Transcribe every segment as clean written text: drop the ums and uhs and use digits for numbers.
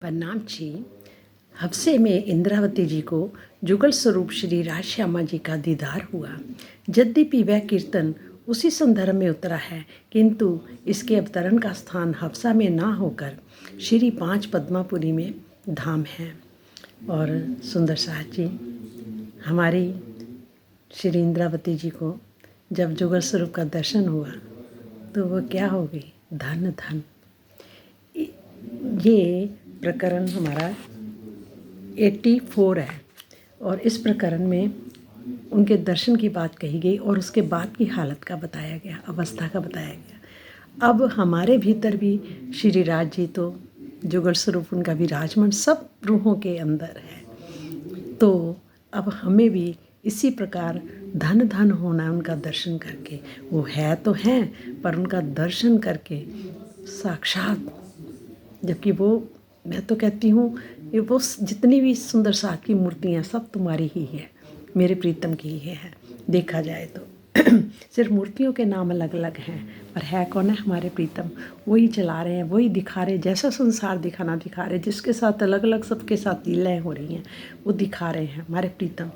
प्रणाम जी। हफ्से में इंद्रावती जी को जुगल स्वरूप श्री राजश्यामा जी का दीदार हुआ। यद्यपि वह कीर्तन उसी संदर्भ में उतरा है, किंतु इसके अवतरण का स्थान हफ्सा में ना होकर श्री 5 पद्मापुरी में धाम है। और सुंदर साहब जी हमारी श्री इंद्रावती जी को जब जुगल स्वरूप का दर्शन हुआ तो वो क्या हो गई, धन धन। ये प्रकरण हमारा 84 है और इस प्रकरण में उनके दर्शन की बात कही गई और उसके बाद की हालत का बताया गया, अवस्था का बताया गया। अब हमारे भीतर भी श्री राज जी तो जुगल स्वरूप उनका विराजमान सब रूहों के अंदर है, तो अब हमें भी इसी प्रकार धन धन होना है उनका दर्शन करके। वो है तो हैं, पर उनका दर्शन करके साक्षात, जबकि वो, मैं तो कहती हूँ ये वो जितनी भी सुंदर साथ की मूर्तियाँ सब तुम्हारी ही है, मेरे प्रीतम की ही है देखा जाए तो। सिर्फ मूर्तियों के नाम अलग अलग हैं, पर है कौन है हमारे प्रीतम। वही चला रहे हैं, वही दिखा रहे हैं, जैसा संसार दिखाना दिखा रहे हैं, जिसके साथ अलग अलग सबके साथ लीलाएँ हो रही हैं वो दिखा रहे हैं हमारे प्रीतम।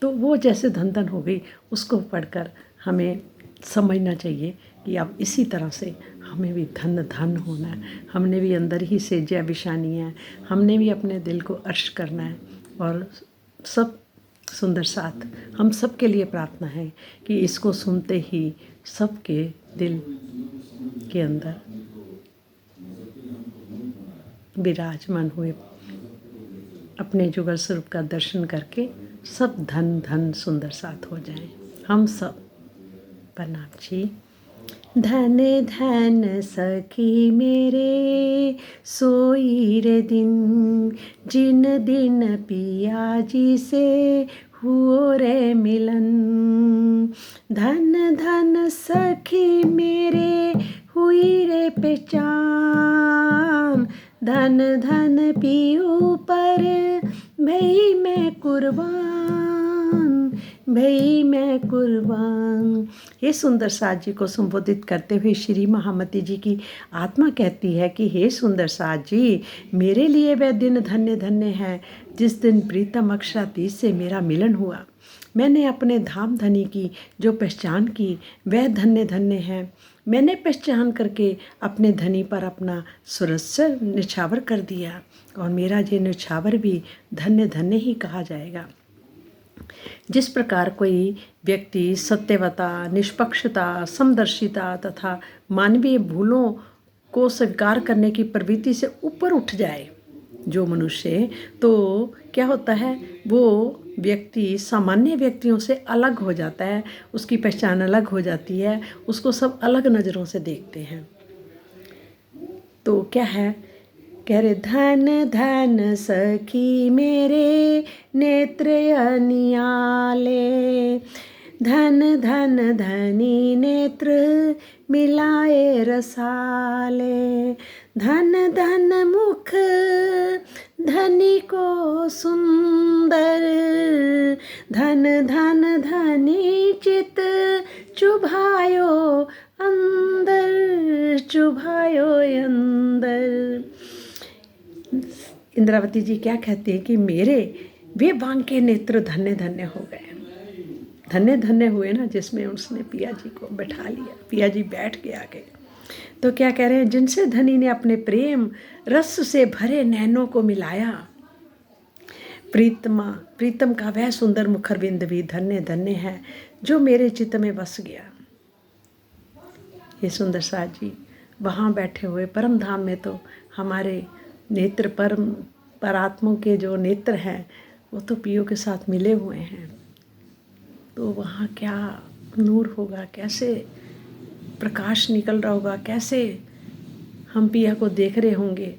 तो वो जैसे धन धन हो गई, उसको पढ़कर हमें समझना चाहिए कि अब इसी तरह से हमें भी धन धन होना है। हमने भी अंदर ही सेज्या बिछानी है, हमने भी अपने दिल को अर्श करना है। और सब सुंदर साथ हम सब के लिए प्रार्थना है कि इसको सुनते ही सबके दिल के अंदर विराजमान हुए अपने जुगल स्वरूप का दर्शन करके सब धन धन सुंदर साथ हो जाएं हम सब। प्रणाम जी। धन धन सखी मेरे सोई रे दिन, जिन दिन पिया जी से हुओ रे मिलन। धन धन सखी मेरे हुई रे पहचान, धन धन पियू पर भई मैं कुर्बान, भई मैं कुर्बान। हे सुंदर साथ जी को संबोधित करते हुए श्री महामती जी की आत्मा कहती है कि हे सुंदर साथ जी, मेरे लिए वह दिन धन्य धन्य है जिस दिन प्रीतम अक्षरातीत से मेरा मिलन हुआ। मैंने अपने धाम धनी की जो पहचान की वह धन्य धन्य है। मैंने पहचान करके अपने धनी पर अपना सुरस्य निछावर कर दिया और मेरा ये निछावर भी धन्य धन्य ही कहा जाएगा। जिस प्रकार कोई व्यक्ति सत्यवता, निष्पक्षता, समदर्शिता तथा मानवीय भूलों को स्वीकार करने की प्रवृत्ति से ऊपर उठ जाए जो मनुष्य, तो क्या होता है, वो व्यक्ति सामान्य व्यक्तियों से अलग हो जाता है, उसकी पहचान अलग हो जाती है, उसको सब अलग नज़रों से देखते हैं। तो क्या है, कह रहे धन धन सखी मेरे नेत्र अनियाले, धन धन धनी नेत्र मिलाए रसाले। धन धन मुख धनी को सुंदर, धन धन धनी चित चुभायो अंदर, चुभायो अंदर। इंद्रावती जी क्या कहती है कि मेरे वे बांके नेत्र धन्य धन्य हो गए, धन्य धन्य हुए ना, जिसमें उसने पिया जी को बैठा लिया, पिया जी बैठ के आगे। तो क्या कह रहे हैं, जिनसे धनी ने अपने प्रेम रस से भरे नैनों को मिलाया, प्रीतम का वह सुंदर मुखरबिंद भी धन्य धन्य है जो मेरे चित्त में बस गया। ये सुंदर साथ जी वहाँ बैठे हुए परम धाम में तो हमारे नेत्र परात्मा के जो नेत्र हैं वो तो पियो के साथ मिले हुए हैं, तो वहाँ क्या नूर होगा, कैसे प्रकाश निकल रहा होगा, कैसे हम पिया को देख रहे होंगे।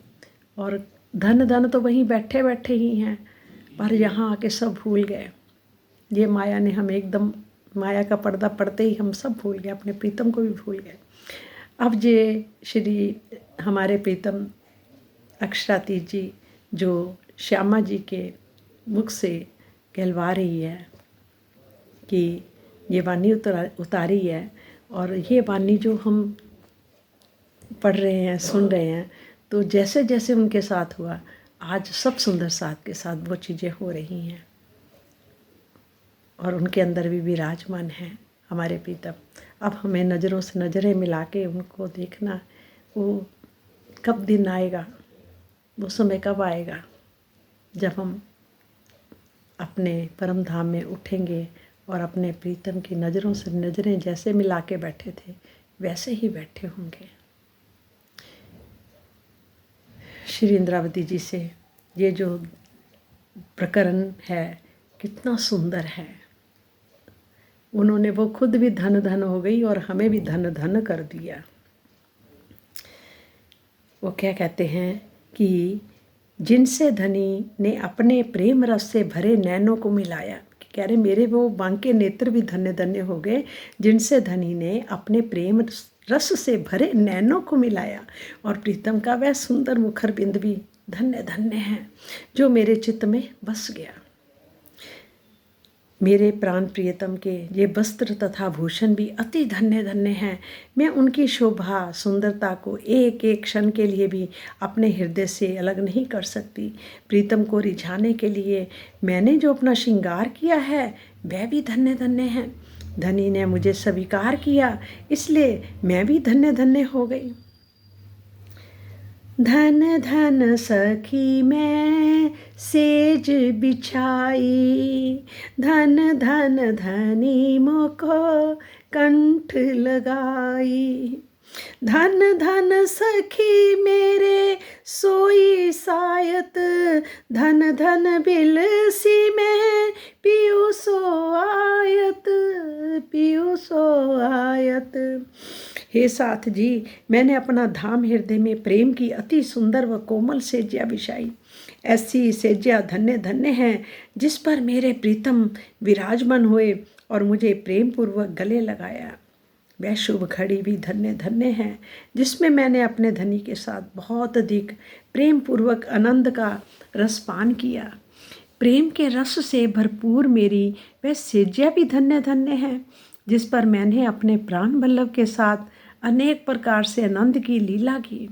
और धन धन तो वहीं बैठे बैठे ही हैं, पर यहाँ आके सब भूल गए। ये माया ने हम एकदम, माया का पर्दा पड़ते ही हम सब भूल गए, अपने प्रीतम को भी भूल गए। अब ये श्री हमारे प्रीतम अक्षरातीत जी जो श्यामा जी के मुख से कहलवा रही है कि ये वाणी उतारी है, और ये वाणी जो हम पढ़ रहे हैं, सुन रहे हैं, तो जैसे जैसे उनके साथ हुआ, आज सब सुंदर साथ के साथ वो चीज़ें हो रही हैं और उनके अंदर भी विराजमान हैं हमारे प्रीतम। अब हमें नज़रों से नज़रें मिला के उनको देखना, वो कब दिन आएगा, वो समय कब आएगा जब हम अपने परम धाम में उठेंगे और अपने प्रीतम की नज़रों से नज़रें जैसे मिला के बैठे थे वैसे ही बैठे होंगे। श्री इंद्रावती जी से ये जो प्रकरण है कितना सुंदर है। उन्होंने, वो खुद भी धन धन हो गई और हमें भी धन धन कर दिया। वो क्या कहते हैं कि जिनसे धनी ने अपने प्रेम रस से भरे नैनों को मिलाया, कह रहे मेरे वो बांके नेत्र भी धन्य धन्य हो गए जिनसे धनी ने अपने प्रेम रस से भरे नैनों को मिलाया, और प्रीतम का वह सुंदर मुखर बिंद भी धन्य धन्य है जो मेरे चित्त में बस गया। मेरे प्राण प्रियतम के ये वस्त्र तथा भूषण भी अति धन्य धन्य हैं। मैं उनकी शोभा सुंदरता को एक एक क्षण के लिए भी अपने हृदय से अलग नहीं कर सकती। प्रीतम को रिझाने के लिए मैंने जो अपना श्रृंगार किया है वह भी धन्य धन्य है। धनी ने मुझे स्वीकार किया, इसलिए मैं भी धन्य धन्य हो गई। धन धन सखी मैं सेज बिछाई, धन धन धनी मोको कंठ लगाई। धन धन सखी मेरे सोई सायत, धन धन बिलसी में पियो सो आयत, पियो सो आयत। हे साथ जी, मैंने अपना धाम हृदय में प्रेम की अति सुंदर व कोमल सेज्या बिछाई। ऐसी सेज्या धन्य धन्य है जिस पर मेरे प्रीतम विराजमान हुए और मुझे प्रेम पूर्वक गले लगाया। वह शुभ घड़ी भी धन्य धन्य है जिसमें मैंने अपने धनी के साथ बहुत अधिक प्रेम पूर्वक आनंद का रसपान किया। प्रेम के रस से भरपूर मेरी वह सेज्या भी धन्य धन्य है जिस पर मैंने अपने प्राण वल्लभ के साथ अनेक प्रकार से आनंद की लीला की।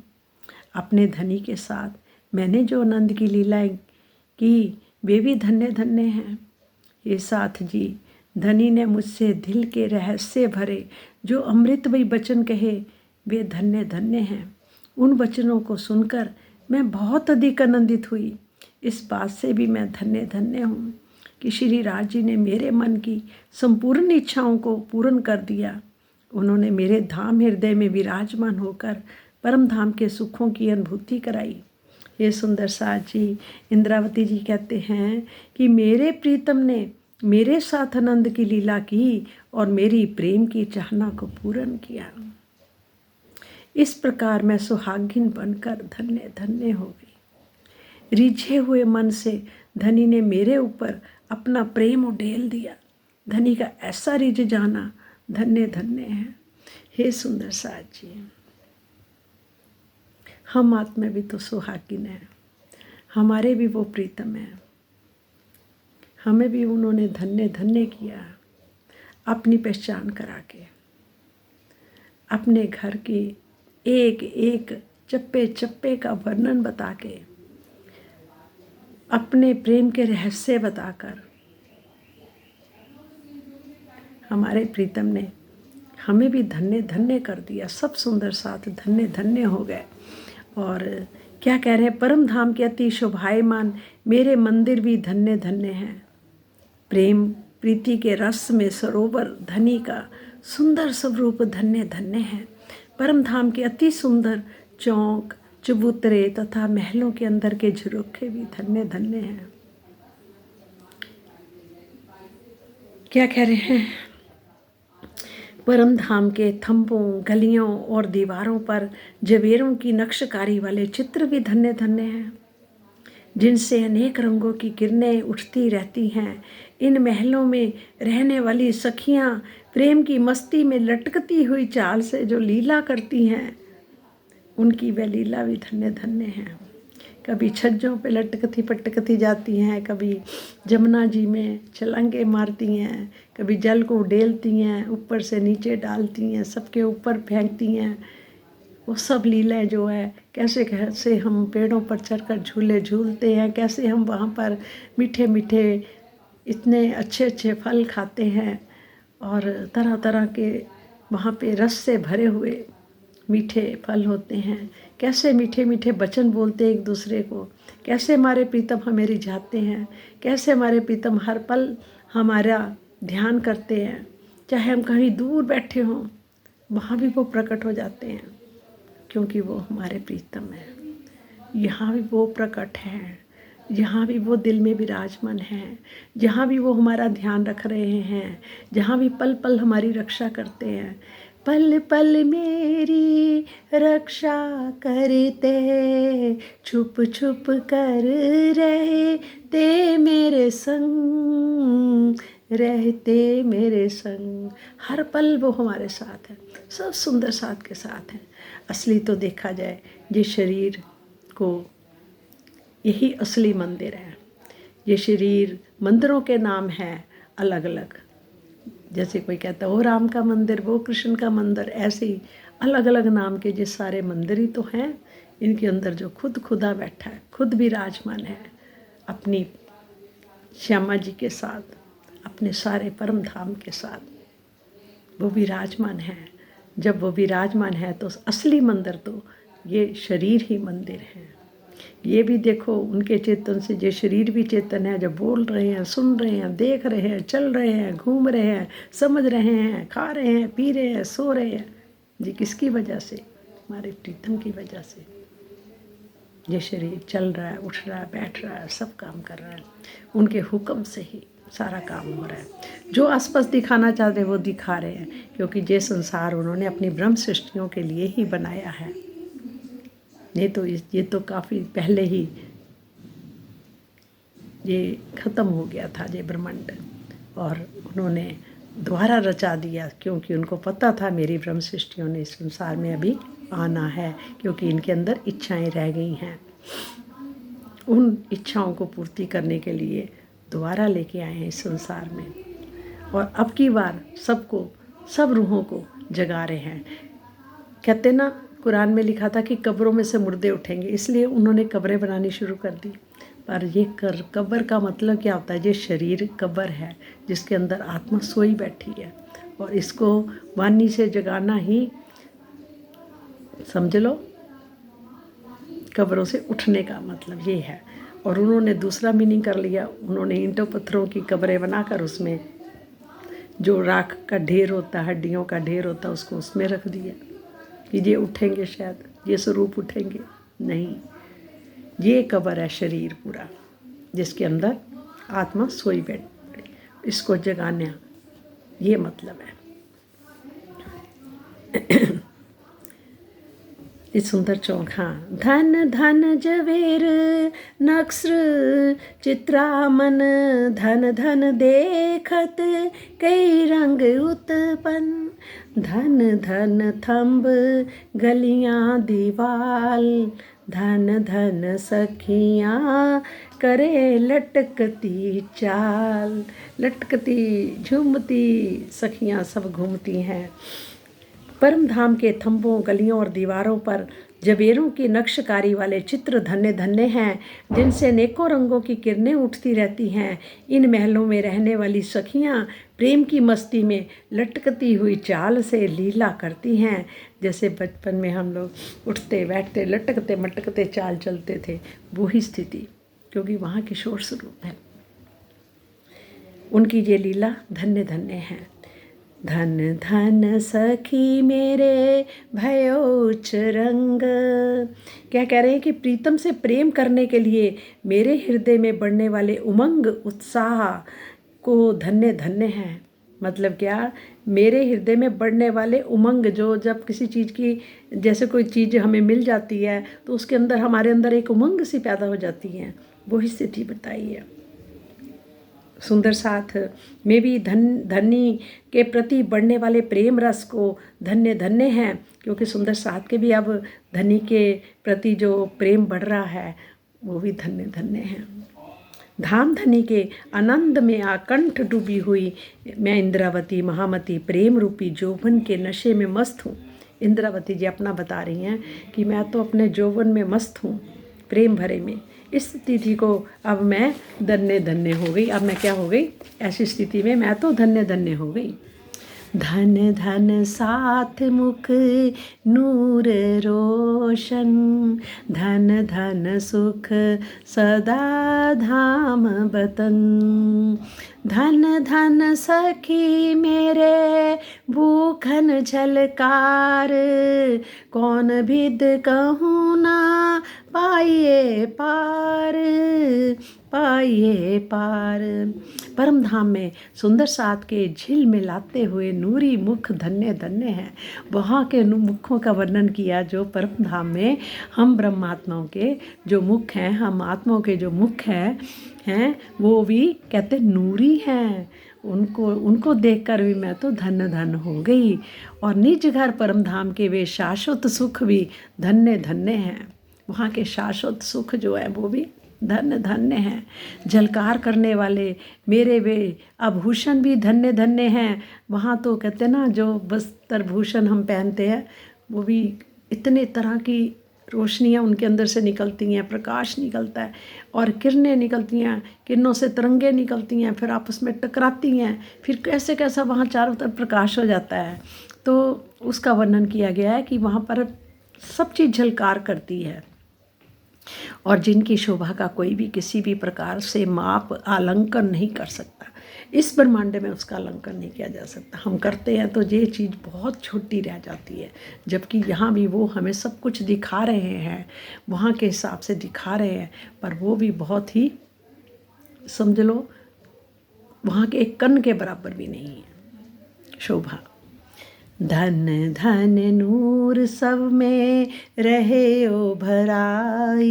अपने धनी के साथ मैंने जो आनंद की लीलाएं की वे भी धन्य धन्य हैं। ये साथ जी, धनी ने मुझसे दिल के रहस्य भरे जो अमृतमयी वचन कहे वे धन्य धन्य हैं। उन वचनों को सुनकर मैं बहुत अधिक आनंदित हुई। इस बात से भी मैं धन्य धन्य हूँ कि श्री राज जी ने मेरे मन की संपूर्ण इच्छाओं को पूर्ण कर दिया। उन्होंने मेरे धाम हृदय में विराजमान होकर परम धाम के सुखों की अनुभूति कराई। ये सुंदर साथ जी, इंद्रावती जी कहते हैं कि मेरे प्रीतम ने मेरे साथ आनंद की लीला की और मेरी प्रेम की चाहना को पूर्ण किया। इस प्रकार मैं सुहागिन बनकर धन्य धन्य हो गई। रिझे हुए मन से धनी ने मेरे ऊपर अपना प्रेम उड़ेल दिया। धनी का ऐसा रिझ जाना धन्य धन्य है। हे सुंदर साथ जी, हम आत्मा भी तो सुहागिन है, हमारे भी वो प्रीतम है, हमें भी उन्होंने धन्य धन्य किया। अपनी पहचान करा के, अपने घर की एक एक चप्पे चप्पे का वर्णन बता के, अपने प्रेम के रहस्य बताकर हमारे प्रीतम ने हमें भी धन्य धन्य कर दिया। सब सुंदर साथ धन्य धन्य हो गए। और क्या कह रहे हैं, परम धाम के अति शोभायमान मेरे मंदिर भी धन्य धन्य हैं। प्रेम प्रीति के रस में सरोवर धनी का सुंदर स्वरूप धन्य धन्य है। परम धाम के अति सुंदर चौक चबूतरे तथा महलों के अंदर के झरोखे भी धन्य धन्य हैं। क्या कह रहे हैं, परम धाम के थंबों गलियों और दीवारों पर जवेरों की नक्शकारी वाले चित्र भी धन्य धन्य हैं जिनसे अनेक रंगों की किरणें उठती रहती हैं। इन महलों में रहने वाली सखियां प्रेम की मस्ती में लटकती हुई चाल से जो लीला करती हैं उनकी वह लीला भी धन्य धन्य है। कभी छज्जों पे लटकती पटकती जाती हैं, कभी जमुना जी में छलांगे मारती हैं, कभी जल को उडेलती हैं, ऊपर से नीचे डालती हैं, सबके ऊपर फेंकती हैं। वो सब लीलाएं जो है, कैसे कैसे हम पेड़ों पर चढ़कर झूले झूलते हैं, कैसे हम वहाँ पर मीठे मीठे इतने अच्छे अच्छे फल खाते हैं और तरह तरह के वहाँ पे रस से भरे हुए मीठे फल होते हैं, कैसे मीठे मीठे वचन बोलते हैं एक दूसरे को, कैसे हमारे प्रीतम हमें रिझाते हैं, कैसे हमारे प्रीतम हर पल हमारा ध्यान करते हैं। चाहे हम कहीं दूर बैठे हों, वहाँ भी वो प्रकट हो जाते हैं, क्योंकि वो हमारे प्रीतम हैं। यहाँ भी वो प्रकट हैं, यहाँ भी वो दिल में विराजमान हैं, जहाँ भी वो हमारा ध्यान रख रहे हैं, जहाँ भी पल पल हमारी रक्षा करते हैं। पल पल मेरी रक्षा करते, छुप छुप कर रहते मेरे संग, रहते मेरे संग। हर पल वो हमारे साथ है, सब सुंदर साथ के साथ हैं। असली तो देखा जाए ये शरीर को, यही असली मंदिर है। ये शरीर मंदिरों के नाम हैं अलग अलग, जैसे कोई कहता है वो राम का मंदिर, वो कृष्ण का मंदिर, ऐसे ही अलग अलग नाम के ये सारे मंदिर ही तो हैं। इनके अंदर जो खुद खुदा बैठा है, खुद विराजमान है अपनी श्यामा जी के साथ, अपने सारे परम धाम के साथ, वो विराजमान है। जब वो विराजमान है तो असली मंदिर तो ये शरीर ही मंदिर है। ये भी देखो उनके चेतन से, ये शरीर भी चेतन है, जब बोल रहे हैं, सुन रहे हैं, देख रहे हैं, चल रहे हैं, घूम रहे हैं, समझ रहे हैं, खा रहे हैं, पी रहे हैं, सो रहे हैं, जी किसकी वजह से? हमारे प्रीतम की वजह से। ये शरीर चल रहा है, उठ रहा है, बैठ रहा है, सब काम कर रहा है, उनके हुक्म से ही सारा काम हो रहा है। जो आसपास दिखाना चाहते हैं वो दिखा रहे हैं, क्योंकि ये संसार उन्होंने अपनी ब्रह्म सृष्टियों के लिए ही बनाया है। ये तो काफ़ी पहले ही ये ख़त्म हो गया था ये ब्रह्मांड, और उन्होंने दोबारा रचा दिया, क्योंकि उनको पता था मेरी ब्रह्म सृष्टियों ने इस संसार में अभी आना है, क्योंकि इनके अंदर इच्छाएं रह गई हैं। उन इच्छाओं को पूर्ति करने के लिए दोबारा लेके आए हैं इस संसार में, और अब की बार सबको, सब रूहों को जगा रहे हैं। कहते ना, कुरान में लिखा था कि कब्रों में से मुर्दे उठेंगे, इसलिए उन्होंने कब्रें बनानी शुरू कर दी। पर ये कब्र का मतलब क्या होता है? ये शरीर कब्र है जिसके अंदर आत्मा सोई बैठी है, और इसको वाणी से जगाना ही समझ लो कब्रों से उठने का मतलब ये है। और उन्होंने दूसरा मीनिंग कर लिया, उन्होंने ईंटों पत्थरों की कब्रें बनाकर उसमें जो राख का ढेर होता है, हड्डियों का ढेर होता है, उसको उसमें रख दिया कि ये उठेंगे, शायद ये स्वरूप उठेंगे। नहीं, ये कब्र है शरीर पूरा, जिसके अंदर आत्मा सोई बैठ, इसको जगाना, ये मतलब है। इस सुंदर चौक, हाँ। धन धन जवेर नक्सर चित्रामन, धन धन देखत कई रंग उत्पन्न, धन धन थंब गलियां दीवाल, धन धन सखियाँ करे लटकती चाल। लटकती झूमती सखियाँ सब घूमती हैं। परम धाम के थंबों, गलियों और दीवारों पर जबेरों की नक्शकारी वाले चित्र धन्य धन्य हैं, जिनसे अनेकों रंगों की किरणें उठती रहती हैं। इन महलों में रहने वाली सखियाँ प्रेम की मस्ती में लटकती हुई चाल से लीला करती हैं। जैसे बचपन में हम लोग उठते बैठते लटकते मटकते चाल चलते थे, वही स्थिति, क्योंकि वहाँ किशोर स्वरूप है। उनकी ये लीला धन्य धन्य है। धन धन सखी मेरे भयो उच्च रंग। क्या कह रहे हैं कि प्रीतम से प्रेम करने के लिए मेरे हृदय में बढ़ने वाले उमंग उत्साह को धन्य धन्य है। मतलब क्या? मेरे हृदय में बढ़ने वाले उमंग, जो जब किसी चीज़ की, जैसे कोई चीज़ हमें मिल जाती है तो उसके अंदर, हमारे अंदर एक उमंग सी पैदा हो जाती है, वही स्थिति बताई है। सुंदर साथ में भी धनी के प्रति बढ़ने वाले प्रेम रस को धन्य धन्य हैं, क्योंकि सुंदर साथ के भी अब धनी के प्रति जो प्रेम बढ़ रहा है वो भी धन्य धन्य हैं। धाम धनी के आनंद में आकंठ डूबी हुई मैं इंद्रावती महामती प्रेम रूपी जोबन के नशे में मस्त हूँ। इंद्रावती जी अपना बता रही हैं कि मैं तो अपने यौवन में मस्त हूँ, प्रेम भरे में। इस स्थिति को अब मैं धन्य धन्य हो गई। अब मैं क्या हो गई, ऐसी स्थिति में मैं तो धन्य धन्य हो गई। धन धन साथ मुख नूर रोशन, धन धन सुख सदा धाम बतन। धन धन सखी मेरे भूखन झलकार, कौन विद कहूँ ना पाइए पार, पाइए पार। परम धाम में सुंदर साथ के झील में लाते हुए नूरी मुख धन्य धन्य हैं। वहाँ के मुखों का वर्णन किया जो परम धाम में हम ब्रह्मात्माओं के जो मुख हैं, हम आत्माओं के जो मुख हैं वो भी कहते नूरी हैं। उनको देखकर भी मैं तो धन्य धन्य हो गई। और निज घर परम धाम के वे शाश्वत सुख भी धन्य धन्य हैं। वहाँ के शाश्वत सुख जो है वो भी धन्य धन्य हैं। झलकार करने वाले मेरे वे आभूषण भी धन्य धन्य हैं। वहाँ तो कहते ना जो वस्त्र भूषण हम पहनते हैं वो भी इतने तरह की रोशनियाँ उनके अंदर से निकलती हैं, प्रकाश निकलता है और किरणें निकलती हैं, किरणों से तरंगें निकलती हैं, फिर आपस में टकराती हैं, फिर कैसे कैसा वहाँ चारों तरफ प्रकाश हो जाता है। तो उसका वर्णन किया गया है कि वहाँ पर सब चीज़ झलकार करती है और जिनकी शोभा का कोई भी किसी भी प्रकार से माप आलंकन नहीं कर सकता। इस ब्रह्मांड में उसका आलंकन नहीं किया जा सकता। हम करते हैं तो ये चीज़ बहुत छोटी रह जाती है, जबकि यहाँ भी वो हमें सब कुछ दिखा रहे हैं, वहाँ के हिसाब से दिखा रहे हैं, पर वो भी बहुत ही समझ लो वहाँ के एक कण के बराबर भी नहीं है शोभा। धन धन नूर सब में रहे ओ भराई,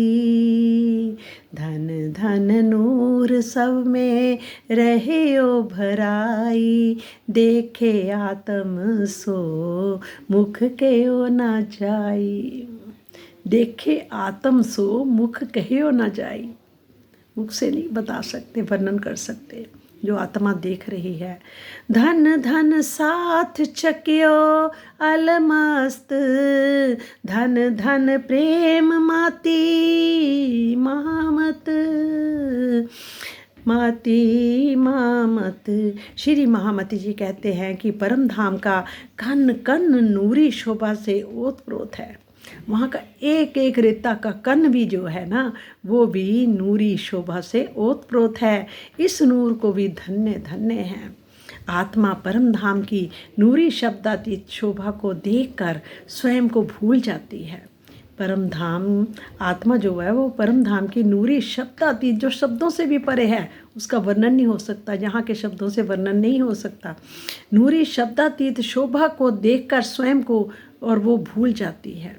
धन धन नूर सब में रहे ओ भराई, देखे आत्म सो मुख कहो ना जाई। देखे आत्म सो मुख कहो ना जाई। मुख से नहीं बता सकते, वर्णन कर सकते जो आत्मा देख रही है। धन धन साथ चक्यो अलमस्त, धन धन प्रेम माती महामत, माती मामत। श्री महामती जी कहते हैं कि परम धाम का कण कण नूरी शोभा से ओतप्रोत है। वहाँ का एक एक रेता का कण भी जो है ना वो भी नूरी शोभा से ओतप्रोत है। इस नूर को भी धन्य धन्य है। आत्मा परम धाम की नूरी शब्दातीत शोभा को देखकर स्वयं को भूल जाती है। परम धाम आत्मा जो है वो परम धाम की नूरी शब्दातीत जो शब्दों से भी परे है, उसका वर्णन नहीं हो सकता, यहाँ के शब्दों से वर्णन नहीं हो सकता। नूरी शब्दातीत शोभा को देखकर स्वयं को और वो भूल जाती है।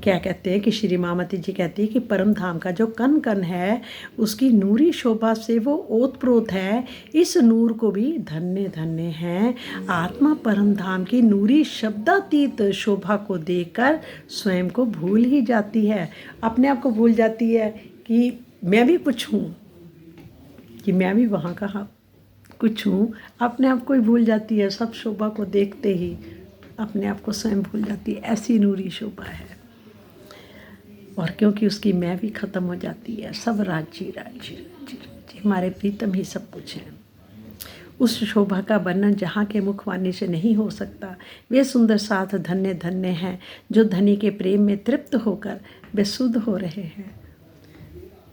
क्या कहते हैं कि श्री महामती जी कहती है कि परम धाम का जो कण कण है उसकी नूरी शोभा से वो ओतप्रोत है। इस नूर को भी धन्य धन्य है। आत्मा परम धाम की नूरी शब्दातीत शोभा को देखकर स्वयं को भूल ही जाती है, अपने आप को भूल जाती है कि मैं भी कुछ हूँ, कि मैं भी वहाँ का कुछ हूँ। अपने आप को ही भूल जाती है, सब शोभा को देखते ही अपने आप को स्वयं भूल जाती है। ऐसी नूरी शोभा है। और क्योंकि उसकी मैं भी ख़त्म हो जाती है, सब राज्य राज्य राज्य हमारे प्रीतम ही सब कुछ हैं। उस शोभा का वर्णन जहाँ के मुखवाणी से नहीं हो सकता। वे सुंदर साथ धन्य धन्य हैं जो धनी के प्रेम में तृप्त होकर वे शुद्ध हो रहे हैं।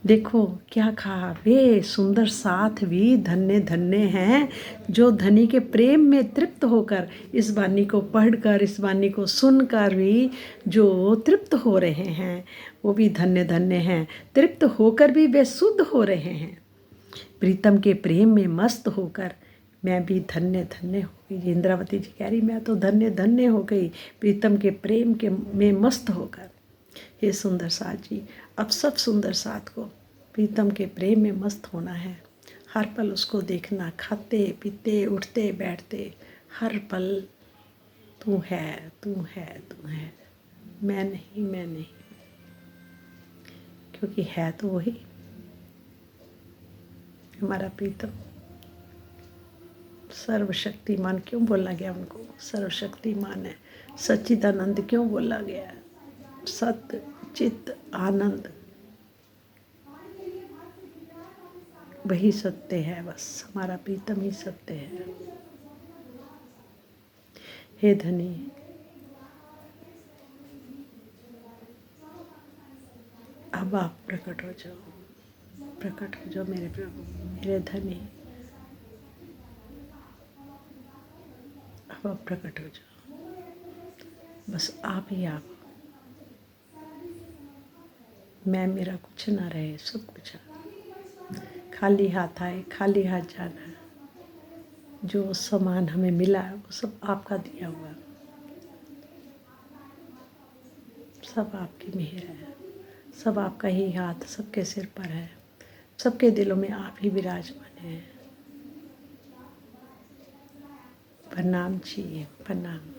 देखो क्या कहा, वे सुंदर साथ भी धन्य धन्य हैं जो धनी के प्रेम में तृप्त होकर इस वाणी को पढ़कर, इस वाणी को सुनकर भी जो तृप्त हो रहे हैं वो भी धन्य धन्य हैं। तृप्त होकर भी वे शुद्ध हो रहे हैं। प्रीतम के प्रेम में मस्त होकर मैं भी धन्य धन्य हो गई। इंद्रावती जी कह रही मैं तो धन्य धन्य हो गई प्रीतम के प्रेम के में मस्त होकर। हे सुंदर साथ जी, अब सब सुंदर साथ को प्रीतम के प्रेम में मस्त होना है। हर पल उसको देखना, खाते पीते उठते बैठते हर पल तू है तू है तू है, मैं नहीं मैं नहीं, क्योंकि है तो वही हमारा प्रीतम। सर्वशक्तिमान क्यों बोला गया उनको? सर्वशक्तिमान है। सच्चिदानंद क्यों बोला गया? सत्य चित्त आनंद वही सत्य है, बस हमारा प्रीतम ही सत्य है। हे धनी, अब आप प्रकट हो जाओ, प्रकट हो जाओ मेरे प्रभु, मेरे धनी, अब आप प्रकट हो जाओ। बस आप ही आप, मैं मेरा कुछ ना रहे, सब कुछ आप। खाली हाथ आए, खाली हाथ जाना है। जो सामान हमें मिला है वो सब आपका दिया हुआ, सब आपकी मेहर है, सब आपका ही हाथ सबके सिर पर है, सबके दिलों में आप ही विराजमान हैं। प्रणाम जी, प्रणाम।